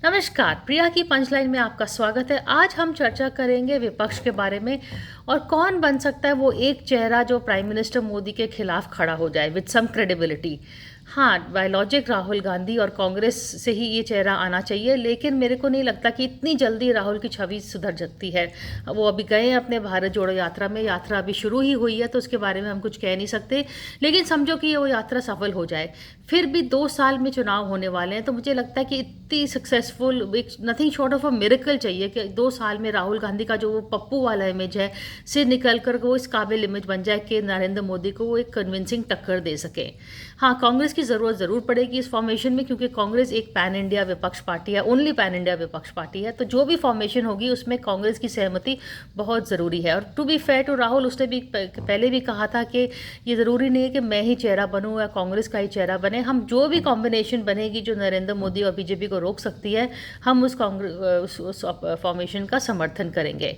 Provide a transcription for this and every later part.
नमस्कार, प्रिया की पंचलाइन में आपका स्वागत है। आज हम चर्चा करेंगे विपक्ष के बारे में और कौन बन सकता है वो एक चेहरा जो प्राइम मिनिस्टर मोदी के खिलाफ खड़ा हो जाए विद सम क्रेडिबिलिटी। हाँ, बाय लॉजिक राहुल गांधी और कांग्रेस से ही ये चेहरा आना चाहिए, लेकिन मेरे को नहीं लगता कि इतनी जल्दी राहुल की छवि सुधर सकती है। वो अभी गए हैं अपने भारत जोड़ो यात्रा में, यात्रा अभी शुरू ही हुई है तो उसके बारे में हम कुछ कह नहीं सकते, लेकिन समझो कि वो यात्रा सफल हो जाए। फिर भी 2 साल में चुनाव होने वाले हैं, तो मुझे लगता है कि इतनी successful nothing short of a miracle चाहिए कि 2 साल में राहुल गांधी का जो वो पप्पू वाला इमेज है से निकल कर वो इस काबिल इमेज बन जाए कि नरेंद्र मोदी को वो एक कन्विंसिंग टक्कर दे सके। हाँ, कांग्रेस की ज़रूरत ज़रूर पड़ेगी इस फॉर्मेशन में, क्योंकि कांग्रेस एक पैन इंडिया विपक्ष पार्टी है, ओनली पैन इंडिया विपक्ष पार्टी है। तो जो भी फॉर्मेशन होगी उसमें कांग्रेस की सहमति बहुत ज़रूरी है। और to be fair to Rahul, उसने भी पहले भी कहा था कि ये ज़रूरी नहीं है कि मैं ही चेहरा बनूँ या कांग्रेस का ही चेहरा बने। हम जो भी कॉम्बिनेशन बनेगी जो नरेंद्र मोदी और बीजेपी को रोक सकती है, हम उस कांग्रेस उस फॉर्मेशन का समर्थन करेंगे।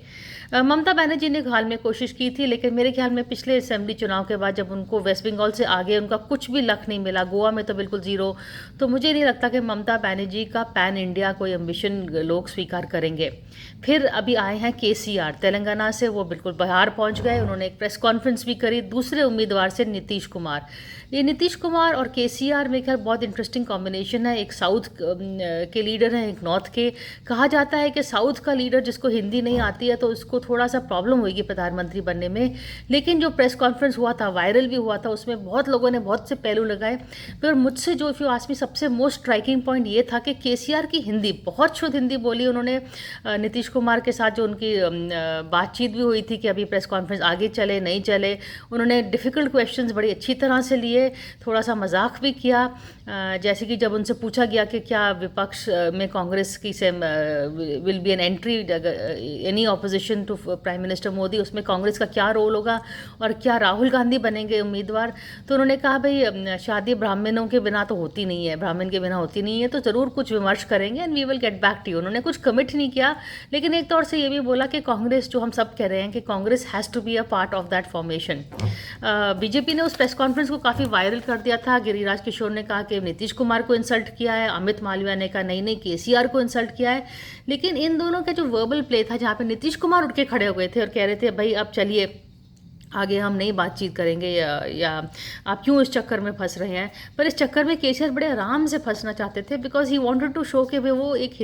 ममता बनर्जी ने हाल में कोशिश की थी, लेकिन मेरे ख्याल में पिछले असेंबली चुनाव के बाद जब उनको वेस्ट बंगाल से आगे उनका कुछ भी लक नहीं मिला, गोवा में तो बिल्कुल ज़ीरो, तो मुझे नहीं लगता कि ममता बनर्जी का पैन इंडिया कोई एम्बिशन लोग स्वीकार करेंगे। फिर अभी आए हैं केसीआर तेलंगाना से, वो बिल्कुल बिहार पहुंच गए। उन्होंने एक प्रेस कॉन्फ्रेंस भी करी दूसरे उम्मीदवार से, नीतीश कुमार। ये नीतीश कुमार और केसीआर मेरे ख्याल बहुत इंटरेस्टिंग कॉम्बिनेशन है। एक साउथ के लीडर हैं, एक नॉर्थ के। कहा जाता है कि साउथ का लीडर जिसको हिंदी नहीं आती है तो उसको थोड़ा सा प्रॉब्लम होगी प्रधानमंत्री बनने में, लेकिन जो प्रेस कॉन्फ्रेंस हुआ था, वायरल भी हुआ था, उसमें बहुत लोगों ने बहुत से पहलू लगाए। पर मुझसे जो इफ़ यू आस्क मी सबसे मोस्ट स्ट्राइकिंग पॉइंट ये था कि केसीआर की हिंदी, बहुत शुद्ध हिंदी बोली उन्होंने। नीतीश कुमार के साथ जो उनकी बातचीत भी हुई थी कि अभी प्रेस कॉन्फ्रेंस आगे चले नहीं चले, उन्होंने डिफ़िकल्ट क्वेश्चंस बड़ी अच्छी तरह से लिए, थोड़ा सा मजाक भी किया। जैसे कि जब उनसे पूछा गया कि क्या विपक्ष में कांग्रेस की से will be an entry any opposition to prime minister Modi, उसमें कांग्रेस का क्या रोल होगा और क्या राहुल गांधी बनेंगे उम्मीदवार, तो उन्होंने कहा भाई शादी ब्राह्मणों के बिना तो होती नहीं है, ब्राह्मण के बिना होती नहीं है, तो ज़रूर कुछ विमर्श करेंगे and we will get back to you. उन्होंने कुछ कमिट नहीं किया, लेकिन एक तौर से ये भी बोला कि कांग्रेस, जो हम सब कह रहे हैं कि Congress has to be a part of that formation. BJP ने उस प्रेस कॉन्फ्रेंस को काफ़ी वायरल कर दिया था। गिरिराज किशोर ने कहा कि नीतीश कुमार को इंसल्ट किया है, अमित मालविया ने कहा नहीं नहीं केसीआर को इंसल्ट किया है। लेकिन इन दोनों का जो वर्बल प्ले था, जहाँ पे नीतीश कुमार उठ के खड़े हो गए थे और कह रहे थे भाई अब चलिए आगे हम नहीं बातचीत करेंगे, या आप क्यों इस चक्कर में फंस रहे हैं। पर इस चक्कर में केसीआर बड़े आराम से फंसना चाहते थे, because he wanted to show कि भाई वो एक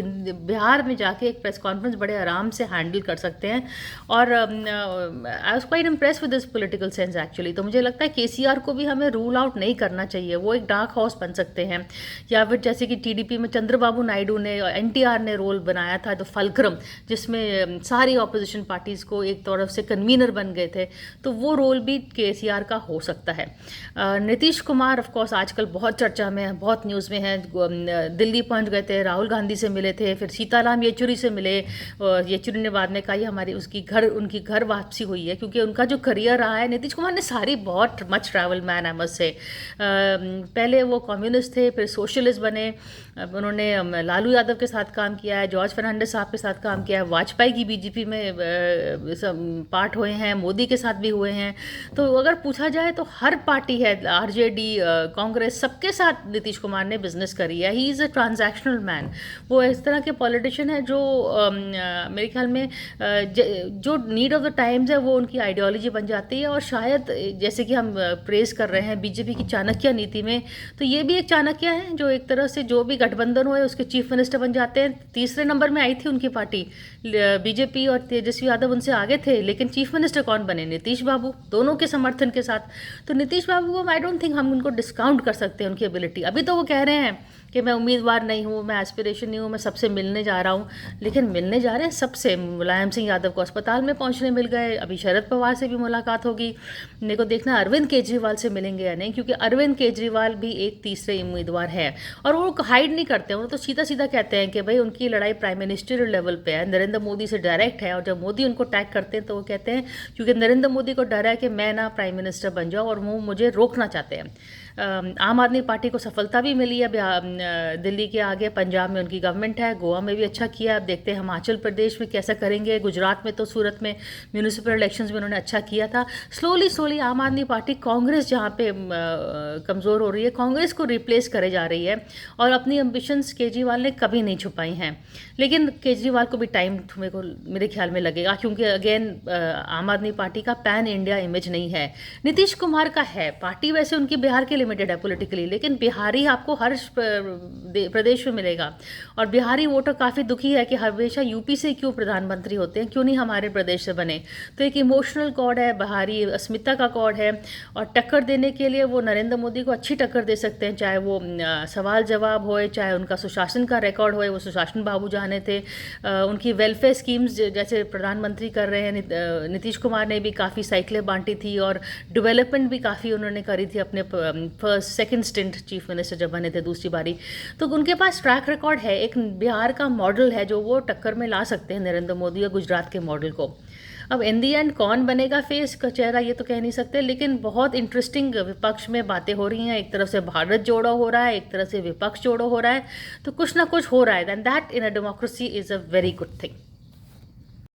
बिहार में जाके एक प्रेस कॉन्फ्रेंस बड़े आराम से हैंडल कर सकते हैं। और I was quite impress with this political sense actually. तो मुझे लगता है केसीआर को भी हमें रूल आउट नहीं करना चाहिए, वो एक डार्क हॉर्स बन सकते हैं। या फिर जैसे कि टीडीपी में चंद्रबाबू नायडू ने, एनटीआर ने रोल बनाया था द फल्क्रम, जिसमें सारी ऑपोजिशन पार्टीज़ को एक तरफ से कन्वीनर बन गए थे, तो वो रोल भी केसीआर का हो सकता है। नीतीश कुमार ऑफ कोर्स आजकल बहुत चर्चा में है, बहुत न्यूज़ में है। दिल्ली पहुंच गए थे, राहुल गांधी से मिले थे, फिर सीताराम येचुरी से मिले। येचुरी ने बाद में कहा हमारी उनकी घर वापसी हुई है, क्योंकि उनका जो करियर रहा है, नीतीश कुमार ने सारी बहुत much travel man I must say. पहले वो कम्युनिस्ट थे, फिर सोशलिस्ट बने। उन्होंने लालू यादव के साथ काम किया है, जॉर्ज फर्नांडिस साहब के साथ काम किया है, वाजपेयी की बीजेपी में पार्ट हुए हैं, मोदी के साथ भी हुए हैं। तो अगर पूछा जाए तो हर पार्टी है, आरजेडी, कांग्रेस, सबके साथ नीतीश कुमार ने बिजनेस करी है। He is a transactional man. वो इस तरह के पॉलिटिशियन है जो मेरे ख्याल में जो नीड ऑफ द टाइम्स है वो उनकी आइडियोलॉजी बन जाती है। और शायद जैसे कि हम प्रेज कर रहे हैं बीजेपी की चाणक्य नीति में, तो ये भी एक चाणक्य है जो एक तरह से जो भी गठबंधन हो उसके चीफ मिनिस्टर बन जाते हैं। तीसरे नंबर में आई थी उनकी पार्टी बीजेपी, और तेजस्वी यादव उनसे आगे थे, लेकिन चीफ मिनिस्टर कौन बने? नीतीश बाबू, दोनों के समर्थन के साथ। तो नीतीश बाबू को आई डोंट थिंक हम उनको डिस्काउंट कर सकते हैं उनकी एबिलिटी। अभी तो वो कह रहे हैं कि मैं उम्मीदवार नहीं हूँ, मैं एस्पिरेशन नहीं हूँ, मैं सबसे मिलने जा रहा हूँ, लेकिन मिलने जा रहे हैं सबसे। मुलायम सिंह यादव को अस्पताल में पहुँचने मिल गए, अभी शरद पवार से भी मुलाकात होगी। मेरे को देखना अरविंद केजरीवाल से मिलेंगे या नहीं, क्योंकि अरविंद केजरीवाल भी एक तीसरे उम्मीदवार है और वो हाइड नहीं करते हैं। वो तो सीधा सीधा कहते हैं कि भाई उनकी लड़ाई प्राइम मिनिस्टरियल लेवल पे है, नरेंद्र मोदी से डायरेक्ट है। और जब मोदी उनको टैग करते हैं तो वो कहते हैं क्योंकि नरेंद्र मोदी को डर है कि मैं ना प्राइम मिनिस्टर बन जाऊँ और वो मुझे रोकना चाहते हैं। आम आदमी पार्टी को सफलता भी मिली है दिल्ली के आगे। पंजाब में उनकी गवर्नमेंट है, गोवा में भी अच्छा किया। अब देखते हैं हिमाचल प्रदेश में कैसा करेंगे। गुजरात में तो सूरत में म्यूनिसिपल इलेक्शंस में उन्होंने अच्छा किया था। स्लोली स्लोली आम आदमी पार्टी कांग्रेस जहाँ पे कमज़ोर हो रही है, कांग्रेस को रिप्लेस करे जा रही है। और अपनी एम्बिशंस केजरीवाल ने कभी नहीं छुपाई हैं, लेकिन केजरीवाल को भी टाइम मेरे ख्याल में लगेगा, क्योंकि अगेन आम आदमी पार्टी का पैन इंडिया इमेज नहीं है। नीतीश कुमार का है, पार्टी वैसे उनकी बिहार के लिमिटेड है पॉलिटिकली, लेकिन बिहारी आपको हर प्रदेश में मिलेगा। और बिहारी वोटर काफ़ी दुखी है कि हमेशा यूपी से क्यों प्रधानमंत्री होते हैं, क्यों नहीं हमारे प्रदेश से बने। तो एक इमोशनल कॉर्ड है, बिहारी अस्मिता का कॉर्ड है। और टक्कर देने के लिए वो नरेंद्र मोदी को अच्छी टक्कर दे सकते हैं, चाहे वो सवाल जवाब होए, चाहे उनका सुशासन का रिकॉर्ड होए। वो सुशासन बाबू जाने थे, उनकी वेलफेयर स्कीम्स जैसे प्रधानमंत्री कर रहे हैं। नीतीश कुमार ने भी काफ़ी साइकिलें बांटी थी और डेवलपमेंट भी काफ़ी उन्होंने करी थी अपने first second stint chief minister जब बने थे दूसरी बारी। तो उनके पास ट्रैक रिकॉर्ड है, एक बिहार का मॉडल है जो वो टक्कर में ला सकते हैं नरेंद्र मोदी और गुजरात के मॉडल को। अब इन दी एंड कौन बनेगा फेस का चेहरा ये तो कह नहीं सकते, लेकिन बहुत इंटरेस्टिंग विपक्ष में बातें हो रही हैं। एक तरफ से भारत जोड़ो हो रहा है, एक तरफ से विपक्ष जोड़ो हो रहा है, तो कुछ ना कुछ हो रहा है। Then that in a democracy is a very good thing.